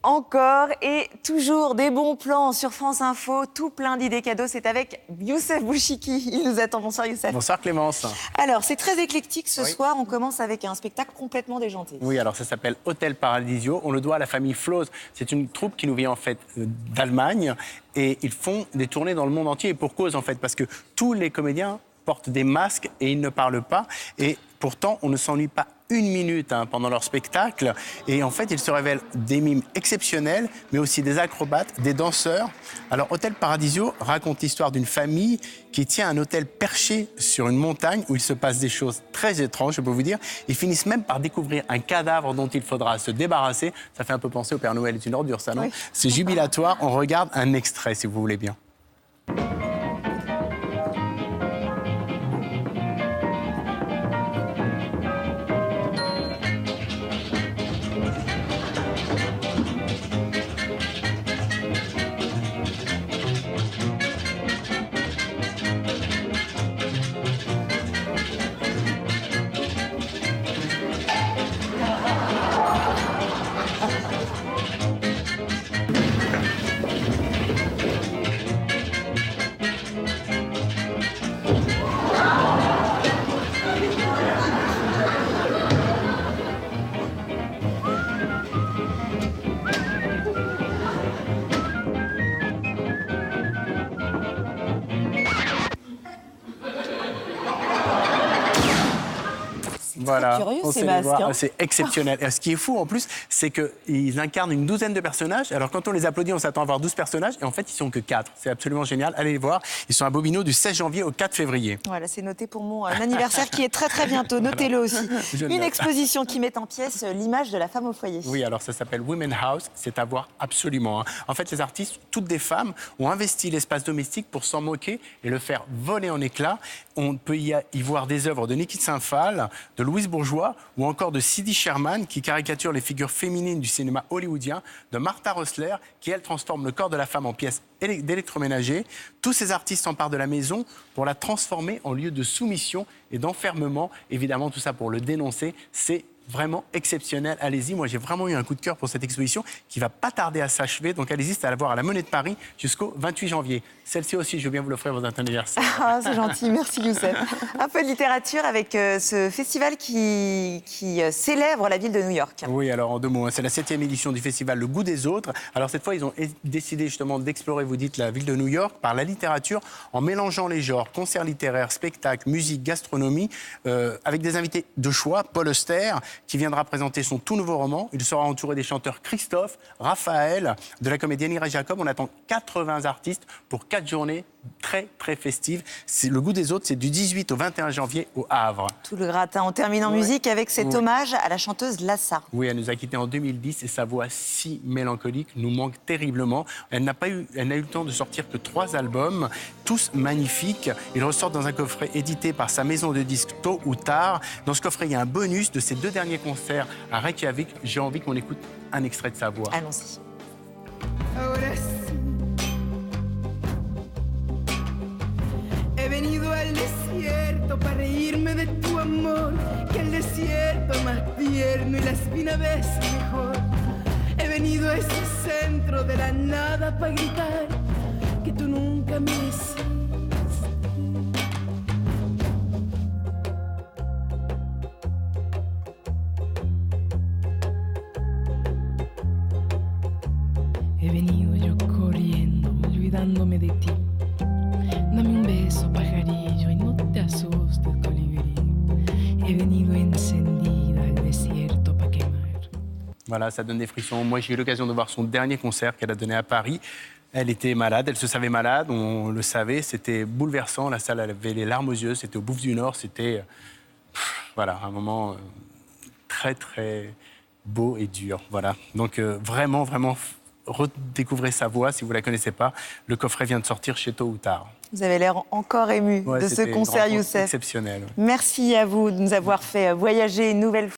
Encore et toujours des bons plans sur France Info, tout plein d'idées cadeaux. C'est avec Youssef Bouchiki. Il nous attend. Bonsoir Youssef. Bonsoir Clémence. Alors, c'est très éclectique ce soir. On commence avec un spectacle complètement déjanté. Oui, alors ça s'appelle Hôtel Paradisio. On le doit à la famille Floß. C'est une troupe qui nous vient en fait d'Allemagne et ils font des tournées dans le monde entier. Et pour cause en fait, parce que tous les comédiens portent des masques et ils ne parlent pas. Et pourtant, on ne s'ennuie pas une minute pendant leur spectacle. Et en fait, ils se révèlent des mimes exceptionnels, mais aussi des acrobates, des danseurs. Alors, Hôtel Paradisio raconte l'histoire d'une famille qui tient un hôtel perché sur une montagne où il se passe des choses très étranges, je peux vous dire. Ils finissent même par découvrir un cadavre dont il faudra se débarrasser. Ça fait un peu penser au Père Noël est une ordure, ça, non? Oui. C'est jubilatoire. On regarde un extrait, si vous voulez bien. Voilà, curieux, on ces sait masques, les voir. hein. C'est exceptionnel. Et ce qui est fou en plus, c'est qu'ils incarnent une douzaine de personnages. Alors quand on les applaudit, on s'attend à voir 12 personnages. Et en fait, ils sont que 4. C'est absolument génial. Allez les voir. Ils sont à Bobino du 16 janvier au 4 février. Voilà, c'est noté pour mon anniversaire qui est très très bientôt. Notez-le aussi. Une exposition qui met en pièces l'image de la femme au foyer. Oui, alors ça s'appelle Women House. C'est à voir absolument. En fait, les artistes, toutes des femmes, ont investi l'espace domestique pour s'en moquer et le faire voler en éclats. On peut y voir des œuvres de Niki Saint-Phal, de Louise Bourgeois ou encore de Cindy Sherman qui caricature les figures féminines du cinéma hollywoodien, de Martha Rosler qui, elle, transforme le corps de la femme en pièces d'électroménager. Tous ces artistes s'emparent de la maison pour la transformer en lieu de soumission et d'enfermement. Évidemment, tout ça pour le dénoncer. C'est vraiment exceptionnel. Allez-y, moi j'ai vraiment eu un coup de cœur pour cette exposition qui va pas tarder à s'achever. Donc allez-y, c'est à la voir à la Monnaie de Paris jusqu'au 28 janvier. Celle-ci aussi, je veux bien vous l'offrir pour votre anniversaire. Ah, c'est gentil, merci Youssef. Un peu de littérature avec ce festival qui célèbre la ville de New York. Oui, alors en 2 mots, c'est la 7e édition du festival Le Goût des Autres. Alors cette fois, ils ont décidé justement d'explorer, vous dites, la ville de New York par la littérature en mélangeant les genres, concerts littéraires, spectacles, musique, gastronomie, avec des invités de choix. Paul Auster, qui viendra présenter son tout nouveau roman. Il sera entouré des chanteurs Christophe, Raphaël, de la comédienne Iris Jacob. On attend 80 artistes pour 4 journées très, très festives. Le Goût des Autres, c'est du 18 au 21 janvier au Havre. Tout le gratin. On termine en musique avec cet hommage à la chanteuse Lassa. Oui, elle nous a quittés en 2010 et sa voix si mélancolique nous manque terriblement. Elle n'a eu le temps de sortir que 3 albums, tous magnifiques. Ils ressortent dans un coffret édité par sa maison de disques Tôt ou Tard. Dans ce coffret, il y a un bonus de ses 2 derniers concerts à Reykjavik. J'ai envie qu'on écoute un extrait de sa voix. Allons-y. He venido al desierto para reírme de tu amor, que el desierto más tierno y la espina ves mejor. He venido a ese centro de la nada para gritar que tú nunca me hiciste. He venido yo corriendo, olvidándome de ti. Dame un beso, pajarillo, y no te asustes, colibrí. He venido encendida al desierto para quemar. Voilà, ça donne des frissons. Moi, j'ai eu l'occasion de voir son dernier concert qu'elle a donné à Paris. Elle était malade, elle se savait malade, on le savait. C'était bouleversant. La salle avait les larmes aux yeux. C'était au Bouffe du Nord. C'était voilà, un moment très, très beau et dur. Voilà. Donc, vraiment, vraiment, redécouvrez sa voix si vous ne la connaissez pas. Le coffret vient de sortir chez Tôt ou Tard. Vous avez l'air encore ému de ce concert, Youssef. Exceptionnel. Merci à vous de nous avoir fait voyager une nouvelle fois.